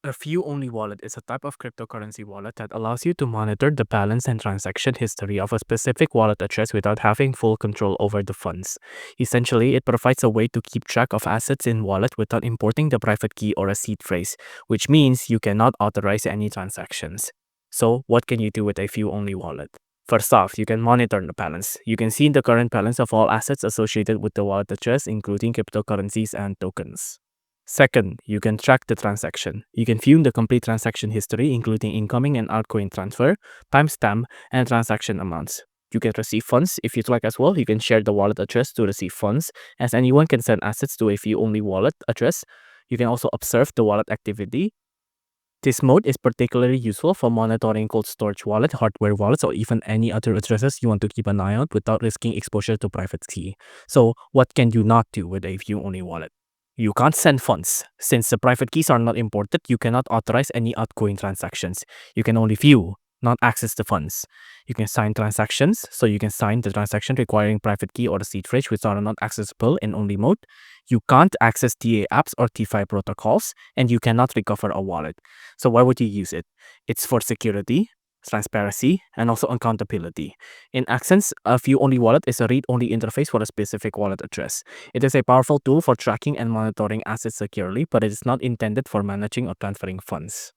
A view-only wallet is a type of cryptocurrency wallet that allows you to monitor the balance and transaction history of a specific wallet address without having full control over the funds. Essentially, it provides a way to keep track of assets in wallet without importing the private key or a seed phrase, which means you cannot authorize any transactions. So, what can you do with a view-only wallet? First off, you can monitor the balance. You can see the current balance of all assets associated with the wallet address, including cryptocurrencies and tokens. Second, you can track the transaction. You can view the complete transaction history, including incoming and outgoing transfer, timestamp, and transaction amounts. You can receive funds. If you'd like as well, you can share the wallet address to receive funds, as anyone can send assets to a view-only wallet address. You can also observe the wallet activity. This mode is particularly useful for monitoring cold storage wallet, hardware wallets, or even any other addresses you want to keep an eye on without risking exposure to private key. So, what can you not do with a view-only wallet? You can't send funds. Since the private keys are not imported, you cannot authorize any outgoing transactions. You can only view, not access the funds. You can sign transactions, so you can sign the transaction requiring private key or a seed phrase which are not accessible in only mode. You can't access DA apps or DeFi protocols, and you cannot recover a wallet. So why would you use it? It's for security, transparency, and also accountability. In essence, a view-only wallet is a read-only interface for a specific wallet address. It is a powerful tool for tracking and monitoring assets securely, but it is not intended for managing or transferring funds.